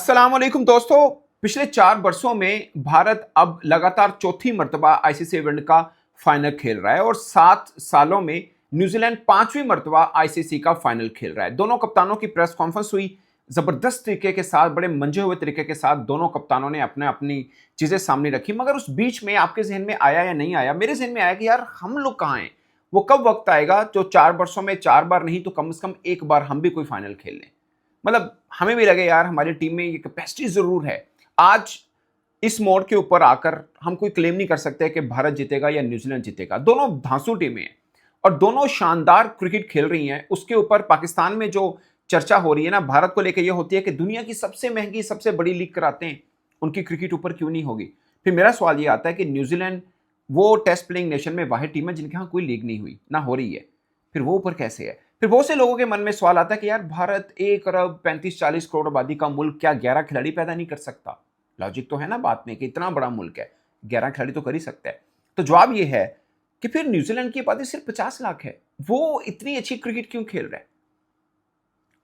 अस्सलाम वालेकुम दोस्तों। पिछले 4 वर्षों में भारत अब लगातार चौथी मर्तबा आईसीसी इवेंट का फाइनल खेल रहा है और 7 सालों में न्यूजीलैंड 5वीं मर्तबा आईसीसी का फाइनल खेल रहा है। दोनों कप्तानों की प्रेस कॉन्फ्रेंस हुई, जबरदस्त तरीके के साथ, बड़े मंजे हुए तरीके के साथ दोनों कप्तानों ने अपने अपनी चीजें सामने रखी। मगर उस बीच में आपके जहन में आया या नहीं आया, मेरे जहन में आया कि यार हम लोग कहाँ हैं। वो कब वक्त आएगा जो 4 वर्षों में 4 बार नहीं तो कम से कम एक बार हम भी कोई फाइनल खेल लें। मतलब हमें भी लगे यार हमारी टीम में ये कैपेसिटी जरूर है। आज इस मोड़ के ऊपर आकर हम कोई क्लेम नहीं कर सकते कि भारत जीतेगा या न्यूजीलैंड जीतेगा। दोनों धांसू टीमें हैं और दोनों शानदार क्रिकेट खेल रही हैं। उसके ऊपर पाकिस्तान में जो चर्चा हो रही है ना भारत को लेकर, यह होती है कि दुनिया की सबसे महंगी सबसे बड़ी लीग कराते हैं, उनकी क्रिकेट ऊपर क्यों नहीं होगी। फिर मेरा सवाल यह आता है कि न्यूजीलैंड वो टेस्ट प्लेइंग नेशन में वाहिद टीम है जिनके यहाँ कोई लीग नहीं हुई ना हो रही है, फिर वो ऊपर कैसे है। फिर बहुत से लोगों के मन में सवाल आता है कि यार भारत 1 अरब 35-40 करोड़ आबादी का मुल्क क्या 11 खिलाड़ी पैदा नहीं कर सकता। लॉजिक तो है ना बात में कि इतना बड़ा मुल्क है, 11 खिलाड़ी तो कर ही सकता है। तो जवाब ये है कि फिर न्यूजीलैंड की आबादी सिर्फ 50 लाख है, वो इतनी अच्छी क्रिकेट क्यों खेल रहा है।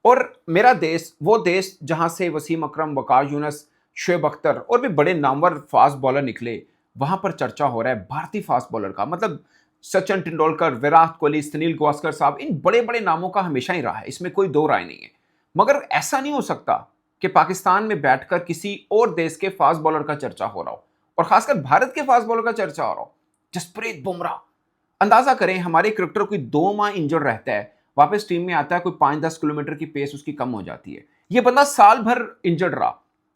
और मेरा देश वो देश जहां से वसीम अकरम, वकार यूनुस, शुएब अख्तर और भी बड़े नामवर फास्ट बॉलर निकले, वहां पर चर्चा हो रहा है भारतीय फास्ट बॉलर का। मतलब सचिन तेंदुलकर, विराट कोहली, सुनील गावस्कर साहब, इन बड़े बड़े नामों का हमेशा ही रहा है, इसमें कोई दो राय नहीं है। मगर ऐसा नहीं हो सकता कि पाकिस्तान में बैठकर किसी और देश के फास्ट बॉलर का चर्चा हो रहा हो और खासकर भारत के फास्ट बॉलर का चर्चा हो रहा हो। जसप्रीत बुमराह, अंदाजा करें हमारे क्रिकेटर कोई 2 माह इंजर्ड रहता है, वापस टीम में आता है, कोई 5-10 किलोमीटर की पेस उसकी कम हो जाती है। यह बंदा साल भर इंजर्ड रहा,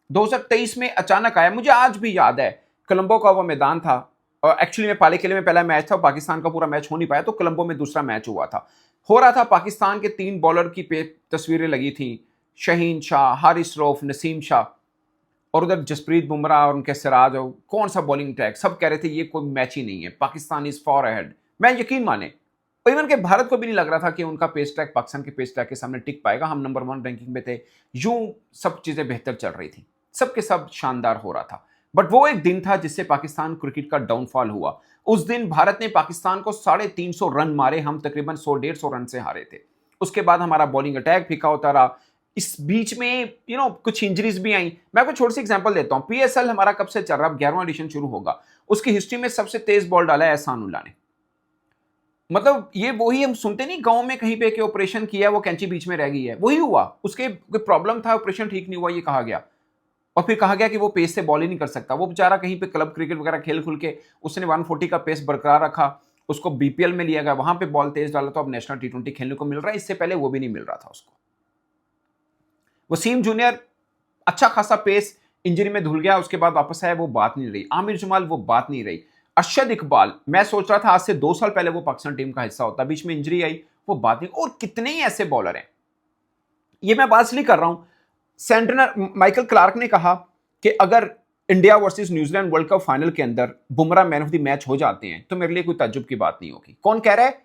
2023 में अचानक आया। मुझे आज भी याद है कोलंबो का वो मैदान था, और एक्चुअली में पाले किले में पहला मैच था, पाकिस्तान का पूरा मैच हो नहीं पाया तो कोलंबो में दूसरा मैच हुआ था। हो रहा था, पाकिस्तान के 3 बॉलर की तस्वीरें लगी थी, शहीन शाह, हारिस रऊफ, नसीम शाह, और उधर जसप्रीत बुमराह और उनके सिराज, और कौन सा बॉलिंग अटैक। सब कह रहे थे ये कोई मैच ही नहीं है, पाकिस्तान इज फॉर अहेड। मैं यकीन माने, इवन के भारत को भी नहीं लग रहा था कि उनका पेस ट्रैक पाकिस्तान के पेस ट्रैक के सामने टिक पाएगा। हम नंबर 1 रैंकिंग में थे, यूं सब चीजें बेहतर चल रही थी, सबके सब शानदार हो रहा था। बट वो एक दिन था जिससे पाकिस्तान क्रिकेट का डाउनफॉल हुआ। उस दिन भारत ने पाकिस्तान को 350 रन मारे, हम तकरीबन 100-150 रन से हारे थे। उसके बाद हमारा बॉलिंग अटैक फीका होता रहा। इस बीच में कुछ इंजरीज भी आई। मैं आपको छोटी सी एग्जांपल देता हूं, पीएसएल हमारा कब से चल रहा है, 11वां एडिशन शुरू होगा, उसकी हिस्ट्री में सबसे तेज बॉल डाला है एहसान उल्लाह ने। मतलब ये वही हम सुनते नहीं गांव में कहीं पे कि ऑपरेशन किया, वो कैंची बीच में रह गई है, वही हुआ। उसके कोई प्रॉब्लम था, ऑपरेशन ठीक नहीं हुआ, ये कहा गया। और फिर कहा गया कि वो पेस से बॉल ही नहीं कर सकता। वो बेचारा कहीं पे क्लब क्रिकेट वगैरह खेल खुल के उसने 140 का पेस बरकरार रखा, उसको बीपीएल में लिया गया, वहां पे बॉल तेज डाला तो अब नेशनल टी20 खेलने को मिल रहा है। इससे पहले वो भी नहीं मिल रहा था उसको। वसीम जूनियर अच्छा खासा पेस इंजरी में धुल गया, उसके बाद वापस आया, वो बात नहीं रही। आमिर जमाल वो बात नहीं रही। अरशद इकबाल, मैं सोच रहा था आज से 2 साल पहले वो पाकिस्तान टीम का हिस्सा होता, बीच में इंजरी आई, वो बात नहीं। और कितने ही ऐसे बॉलर हैं, ये मैं बात इसलिए कर रहा हूं। सेंटनर माइकल क्लार्क ने कहा कि अगर India versus New Zealand world cup final के अंदर Bumrah man of the match हो जाते हैं तो मेरे लिए कोई ताज्जुब की बात नहीं होगी। कौन कह रहा है?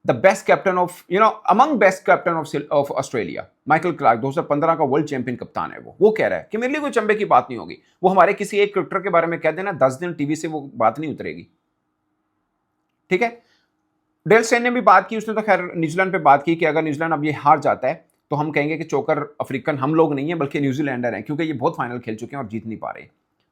The best captain of among best captain of Australia, Michael Clarke, 2015 का वर्ल्ड चैंपियन कप्तान है। वो कह रहा है कि मेरे लिए कोई चंबे की बात नहीं होगी। वो हमारे किसी एक क्रिकेटर के बारे में कह देना, 10 दिन टीवी से वो बात नहीं उतरेगी। ठीक है। डेल स्टेन ने भी बात की, उसने तो खैर न्यूजीलैंड पे बात की कि अगर न्यूजीलैंड अब ये हार जाता है तो हम कहेंगे कि चोकर अफ्रीकन हम लोग नहीं है बल्कि न्यूजीलैंडर हैं, क्योंकि ये बहुत फाइनल खेल चुके हैं और जीत नहीं पा रहे।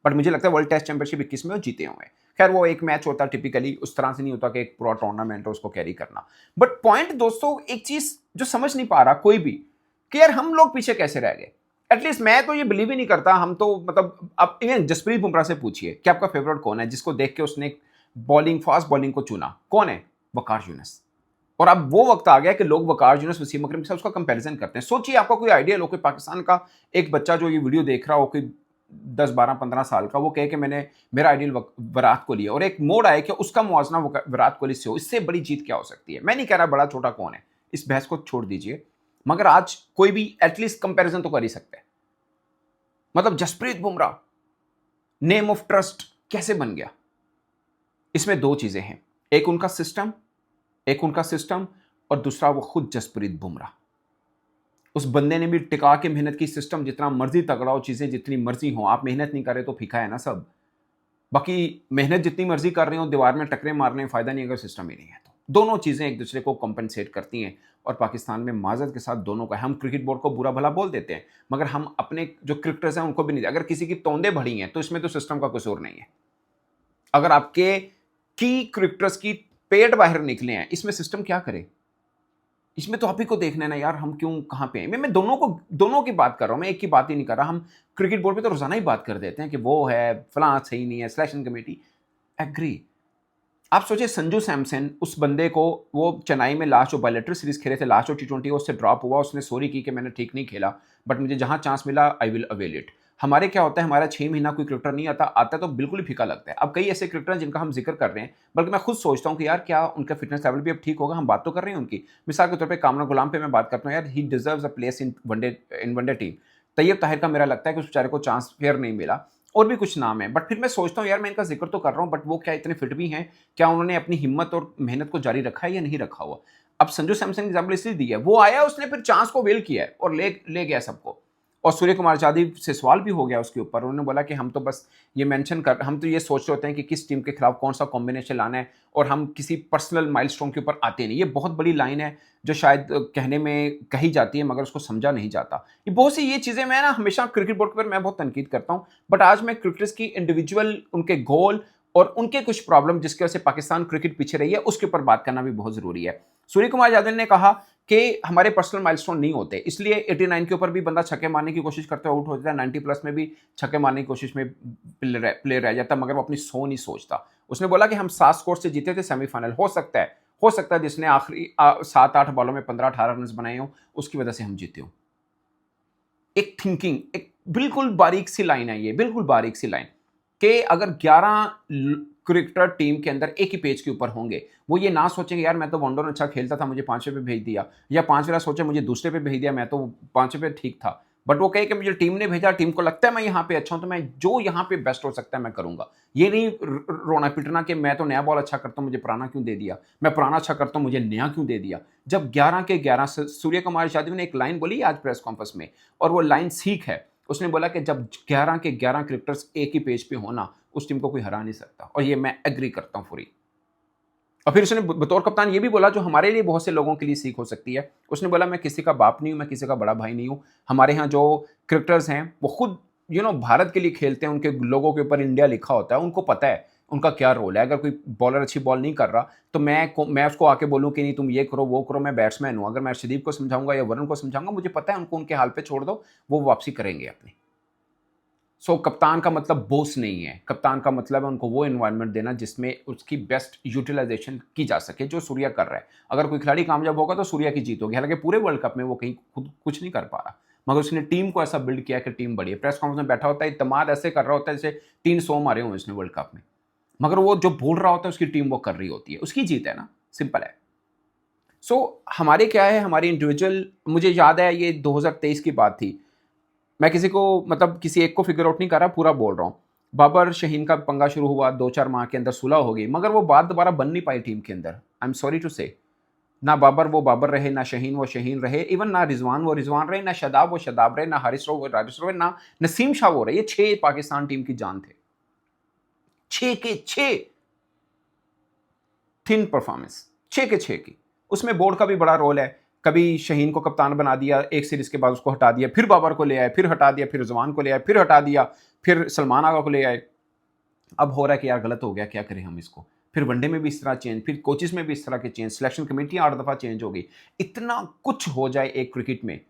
बट मुझे लगता है वर्ल्ड टेस्ट चैंपियनशिप 21 में वो जीते हुए हैं। खैर वो एक मैच होता है, टिपिकली उस तरह से नहीं होता कि एक पूरा टूर्नामेंट है उसको कैरी करना। बट पॉइंट दोस्तों, एक चीज जो समझ नहीं पा रहा कोई भी, कि यार हम लोग पीछे कैसे रह गए। एटलीस्ट मैं तो ये बिलीव ही नहीं करता। हम तो मतलब अब इवन जसप्रीत बुमराह से पूछिए कि आपका फेवरेट कौन है जिसको देख के उसने बॉलिंग, फास्ट बॉलिंग को चुना, कौन है? वकार यूनुस। और अब वो वक्त आ गया कि लोग वकार यूनुस, वसीम अकरम के साथ उसका कंपैरिजन करते हैं। सोचिए, आपका कोई आइडिया लो कि पाकिस्तान का एक बच्चा जो ये वीडियो देख रहा हो, कोई 10-12-15 साल का, वो कहे कि मैंने मेरा आइडियल विराट कोहली है, और एक मोड़ आए कि उसका मुआवजना विराट कोहली से हो। इससे बड़ी जीत क्या हो सकती है? मैं नहीं कह रहा बड़ा छोटा कौन है, इस बहस को छोड़ दीजिए, मगर आज कोई भी एटलीस्ट कंपैरिजन तो कर ही सकता है। मतलब Jasprit Bumrah name of trust कैसे बन गया? इसमें 2 चीजें हैं, एक उनका सिस्टम और दूसरा वो खुद जसप्रीत बुमराह। उस बंदे ने भी टिका के मेहनत की। सिस्टम जितना मर्जी तगड़ा हो, चीजें जितनी मर्जी हो, आप मेहनत नहीं कर रहे तो फीका है ना सब। बाकी मेहनत जितनी मर्जी कर रहे हो, दीवार में टकरे मारने में फायदा नहीं अगर सिस्टम ही नहीं है तो। दोनों चीजें एक दूसरे को कंपनसेट करती हैं और पाकिस्तान में माजरत के साथ दोनों का है। हम क्रिकेट बोर्ड को बुरा भला बोल देते हैं, मगर हम अपने जो क्रिकेटर्स हैं उनको भी नहीं। अगर किसी की तोंदे भरी हैं तो इसमें तो सिस्टम का कसूर नहीं है। अगर आपके की क्रिकेटर्स की पेट बाहर निकले हैं, इसमें सिस्टम क्या करे? इसमें तो आप ही को देखना है ना यार, हम क्यों कहाँ पे हैं। मैं दोनों की बात कर रहा हूँ, मैं एक की बात ही नहीं कर रहा। हम क्रिकेट बोर्ड पे तो रोजाना ही बात कर देते हैं कि वो है फलां सही नहीं है, सिलेक्शन कमेटी। एग्री। आप सोचिए संजू सैमसन, उस बंदे को, वो चेन्नई में लास्ट जो बायलेटरल सीरीज खेले थे, लास्ट जो T20 उससे ड्रॉप हुआ, उसने सॉरी की कि मैंने ठीक नहीं खेला, बट मुझे जहां चांस मिला आई विल अवेल इट। हमारे क्या होता है, हमारा 6 महीना कोई क्रिकेटर नहीं आता है तो बिल्कुल ही फीका लगता है। अब कई ऐसे क्रिकेटर हैं जिनका हम जिक्र कर रहे हैं, बल्कि मैं खुद सोचता हूं कि यार क्या उनका फिटनेस लेवल भी अब ठीक होगा। हम बात तो कर रहे हैं उनकी, मिसाल के तौर पर कामरान गुलाम पे मैं बात करता हूँ, यार ही deserves a place in one day team. Tayyab Tahir का मेरा लगता है कि उस बेचारे को चांस फेयर नहीं मिला, और भी कुछ नाम है। बट फिर मैं सोचता हूँ यार, मैं इनका जिक्र तो कर रहा हूँ, बट वो क्या इतने फिट भी हैं? क्या उन्होंने अपनी हिम्मत और मेहनत को जारी रखा है या नहीं रखा हुआ? अब संजू सैमसन एग्जाम्पल इसलिए दिया है, वो आया, उसने फिर चांस को वेल किया है और ले गया सबको। और सूर्य कुमार यादव से सवाल भी हो गया उसके ऊपर, उन्होंने बोला कि हम तो बस ये मेंशन कर, हम तो ये सोच रहे होते हैं कि किस टीम के खिलाफ कौन सा कॉम्बिनेशन लाना है, और हम किसी पर्सनल माइलस्टोन के ऊपर आते नहीं। ये बहुत बड़ी लाइन है जो शायद कहने में कही जाती है, मगर उसको समझा नहीं जाता। ये बहुत सी ये चीजें, मैं ना हमेशा क्रिकेट बोर्ड पर मैं बहुत तनकीद करता हूं, बट आज मैं क्रिकेटर्स की इंडिविजुअल, उनके गोल और उनके कुछ प्रॉब्लम जिसकी वजह से पाकिस्तान क्रिकेट पीछे रही है, उसके ऊपर बात करना भी बहुत जरूरी है। सूर्य कुमार यादव ने कहा कि हमारे पर्सनल माइलस्टोन नहीं होते, इसलिए 89 के ऊपर भी बंदा छक्के मारने की कोशिश करते हुए आउट हो जाता है, 90 प्लस में भी छक्के मारने की कोशिश में प्लेयर रह जाता, मगर वो अपनी सो नहीं सोचता। उसने बोला कि हम 7 स्कोर से जीते थे सेमीफाइनल, हो सकता है जिसने आखिरी 7-8 बॉलों में 15-18 रन बनाए हो, उसकी वजह से हम जीते हो। एक थिंकिंग, एक बिल्कुल बारीक सी लाइन है ये, बिल्कुल बारीक सी लाइन, कि अगर 11 क्रिकेटर टीम के अंदर एक ही पेज के ऊपर होंगे, वो ये ना सोचेंगे यार मैं तो वनडे में अच्छा खेलता था, मुझे 5वें पे भेज दिया, या 5 वाला सोचे मुझे दूसरे पे भेज दिया, मैं तो 5वें पे ठीक था। बट वो कहे कि मुझे टीम ने भेजा, टीम को लगता है मैं यहाँ पे अच्छा हूं, तो मैं जो यहाँ पे बेस्ट हो सकता है मैं करूंगा। ये नहीं रोना पिटना कि मैं तो नया बॉल अच्छा करता हूं, मुझे पुराना क्यों दे दिया, मैं पुराना अच्छा करता हूं, मुझे नया क्यों दे दिया। जब 11 के 11, सूर्य कुमार यादव ने एक लाइन बोली आज प्रेस कॉन्फ्रेंस में, और वो लाइन सीख है। उसने बोला कि जब 11 के 11 क्रिकेटर्स एक ही पेज पे होना, उस टीम को कोई हरा नहीं सकता, और ये मैं एग्री करता हूं पूरी। और फिर उसने बतौर कप्तान ये भी बोला जो हमारे लिए बहुत से लोगों के लिए सीख हो सकती है। उसने बोला मैं किसी का बाप नहीं हूं, मैं किसी का बड़ा भाई नहीं हूं। हमारे यहाँ जो क्रिकेटर्स हैं वो खुद भारत के लिए खेलते हैं, उनके लोगों के ऊपर इंडिया लिखा होता है, उनको पता है उनका क्या रोल है। अगर कोई बॉलर अच्छी बॉल नहीं कर रहा तो मैं उसको आके बोलूं कि नहीं तुम ये करो वो करो, मैं बैट्समैन हूं। अगर मैं अर्शदीप को समझाऊंगा या वरुण को समझाऊंगा, मुझे पता है उनको उनके हाल पे छोड़ दो, वो वापसी करेंगे अपनी। कप्तान का मतलब बॉस नहीं है, कप्तान का मतलब है उनको वो एनवायरनमेंट देना जिसमें उसकी बेस्ट यूटिलाइजेशन की जा सके, जो सूर्या कर रहा है। अगर कोई खिलाड़ी कामयाब होगा तो सूर्या की जीत होगी। हालांकि पूरे वर्ल्ड कप में वो कहीं खुद कुछ नहीं कर पा रहा, मगर उसने टीम को ऐसा बिल्ड किया कि टीम बढ़ी है। प्रेस कॉन्फ्रेंस में बैठा होता है, इत्तेमाद ऐसे कर रहा होता है जैसे 300 मारे हुए उसने वर्ल्ड कप में, मगर वो जो बोल रहा होता है उसकी टीम वो कर रही होती है, उसकी जीत है ना, सिंपल है। हमारे क्या है, हमारी इंडिविजुअल, मुझे याद है ये 2023 की बात थी। मैं किसी को मतलब किसी एक को फिगर आउट नहीं कर रहा, पूरा बोल रहा हूँ। बाबर शहीन का पंगा शुरू हुआ, 2-4 माह के अंदर सुलह हो गई, मगर वो बात दोबारा बन नहीं पाई टीम के अंदर। आई एम सॉरी टू से, ना बाबर वो बाबर रहे, ना शहीन वो शहीन रहे, इवन ना रिजवान वो रिजवान रहे, ना शादाब वो शादाब रहे, ना हारिस वो हारिस रहे, ना नसीम शाह वो रहे। ये 6 पाकिस्तान टीम की जान थे, 6 के 6 थिन परफॉर्मेंस, 6 के 6 की। उसमें बोर्ड का भी बड़ा रोल है। कभी शहीन को कप्तान बना दिया, एक सीरीज के बाद उसको हटा दिया, फिर बाबर को ले आए, फिर हटा दिया, फिर रिजवान को ले आए, फिर हटा दिया, फिर सलमान आगा को ले आए। अब हो रहा है कि यार गलत हो गया, क्या करें हम इसको। फिर वनडे में भी इस तरह चेंज, फिर कोचेस में भी इस तरह के चेंज, सिलेक्शन कमेटी 8 दफा चेंज हो गई। इतना कुछ हो जाए एक क्रिकेट में,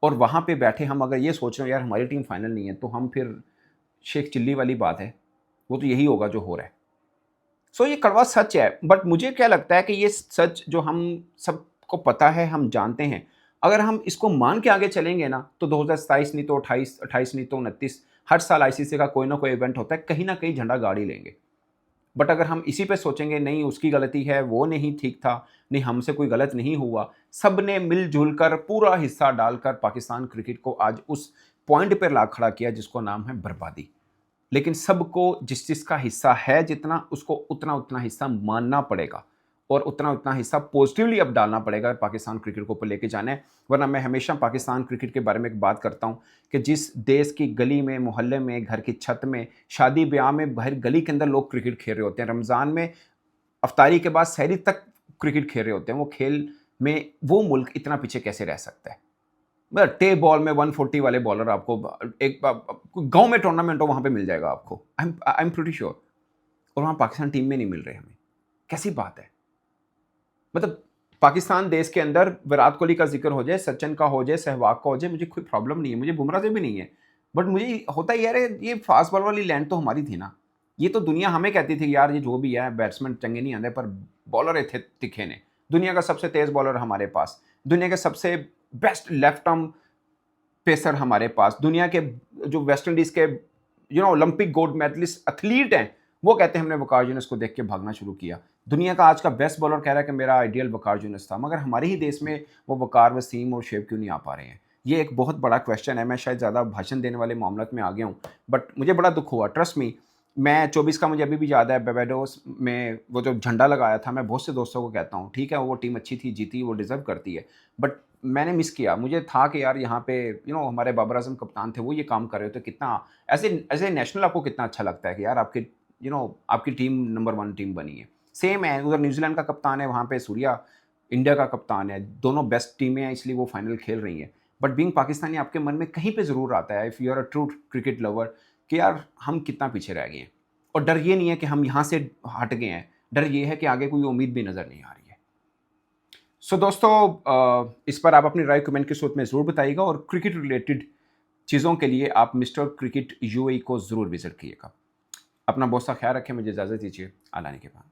और वहां पे बैठे हम अगर ये सोच रहे हो यार हमारी टीम फाइनल नहीं है, तो हम फिर शेख चिल्ली वाली बात है, वो तो यही होगा जो हो रहा है। ये कड़वा सच है, बट मुझे क्या लगता है कि ये सच जो हम सबको पता है, हम जानते हैं, अगर हम इसको मान के आगे चलेंगे ना, तो 2027 नहीं तो 28 नहीं तो 29, हर साल आईसीसी का कोई ना कोई इवेंट होता है, कहीं ना कहीं झंडा गाड़ी लेंगे। बट अगर हम इसी पे सोचेंगे नहीं उसकी गलती है, वो नहीं ठीक था, नहीं हमसे कोई गलत नहीं हुआ, सब ने मिलजुल कर पूरा हिस्सा डालकर पाकिस्तान क्रिकेट को आज उस पॉइंट पर ला खड़ा किया जिसको नाम है बर्बादी। लेकिन सबको जिस जिसका हिस्सा है जितना, उसको उतना उतना हिस्सा मानना पड़ेगा, और उतना उतना हिस्सा पॉजिटिवली अब डालना पड़ेगा पाकिस्तान क्रिकेट को ऊपर लेके जाना है। वरना मैं हमेशा पाकिस्तान क्रिकेट के बारे में एक बात करता हूँ कि जिस देश की गली में, मोहल्ले में, घर की छत में, शादी ब्याह में, बाहर गली के अंदर लोग क्रिकेट खेल रहे होते हैं, रमज़ान में अफ्तारी के बाद सहरी तक क्रिकेट खेल रहे होते हैं, वो खेल में वो मुल्क इतना पीछे कैसे रह सकता है? मतलब टे बॉल में 140 वाले बॉलर आपको एक गांव में टूर्नामेंट हो वहां पे मिल जाएगा आपको। I am pretty sure. और वहां पाकिस्तान टीम में नहीं मिल रहे हमें। कैसी बात है? मतलब पाकिस्तान देश के अंदर विराट कोहली का जिक्र हो जाए, सचिन का हो जाए, सहवाग का हो जाए, मुझे कोई प्रॉब्लम नहीं है, मुझे बुमराह से भी नहीं है। बट मुझे होता ही यार, ये फास्ट बॉल वाली लैंड तो हमारी थी ना। ये तो दुनिया हमें कहती थी यार, ये जो भी है बैट्समैन चंगे नहीं आते, पर बॉलर थे तिखे ने। दुनिया का सबसे तेज बॉलर हमारे पास, दुनिया के सबसे बेस्ट लेफ्ट आर्म पेसर हमारे पास, दुनिया के जो वेस्ट इंडीज के ओलंपिक गोल्ड मेडलिस्ट एथलीट हैं, वो कहते हैं हमने वकार यूनुस को देख के भागना शुरू किया। दुनिया का आज का बेस्ट बॉलर कह रहा है कि मेरा आइडियल वकार यूनुस था, मगर हमारे ही देश में वो वकार, वसीम और शेब क्यों नहीं आ पा रहे हैं? ये एक बहुत बड़ा क्वेश्चन है। मैं शायद ज़्यादा भाषण देने वाले मामले में आ गया हूँ, बट मुझे बड़ा दुख हुआ, ट्रस्ट मी। मैं 24 का मुझे अभी भी याद है, बारबाडोस में वो जो झंडा लगाया था, मैं बहुत से दोस्तों को कहता हूँ, ठीक है वो टीम अच्छी थी, जीती, वो डिजर्व करती है, बट मैंने मिस किया। मुझे था कि यार यहाँ पे हमारे बाबर आजम कप्तान थे, वो ये काम कर रहे थे। कितना ऐसे एज ए नेशनल आपको कितना अच्छा लगता है कि यार आपकी आपकी टीम नंबर 1 टीम बनी है। सेम है उधर, न्यूजीलैंड का कप्तान है, वहाँ पे सूर्या इंडिया का कप्तान है, दोनों बेस्ट टीमें हैं, इसलिए वो फाइनल खेल रही हैं। बट बीइंग पाकिस्तानी आपके मन में कहीं पे ज़रूर आता है, if you are a true cricket lover, कि यार हम कितना पीछे रह गए हैं। और डर ये नहीं है कि हम यहाँ से हट गए हैं, डर ये है कि आगे कोई उम्मीद भी नज़र नहीं आ रही है। सो दोस्तों, इस पर आप अपनी राय कमेंट के सूरत में ज़रूर बताइएगा, और क्रिकेट रिलेटेड चीज़ों के लिए आप मिस्टर क्रिकेट यूएई को ज़रूर विजिट कीजिएगा। अपना बहुत सा ख्याल रखें, मुझे इजाज़त दीजिए। अल्लाह ने के बाद।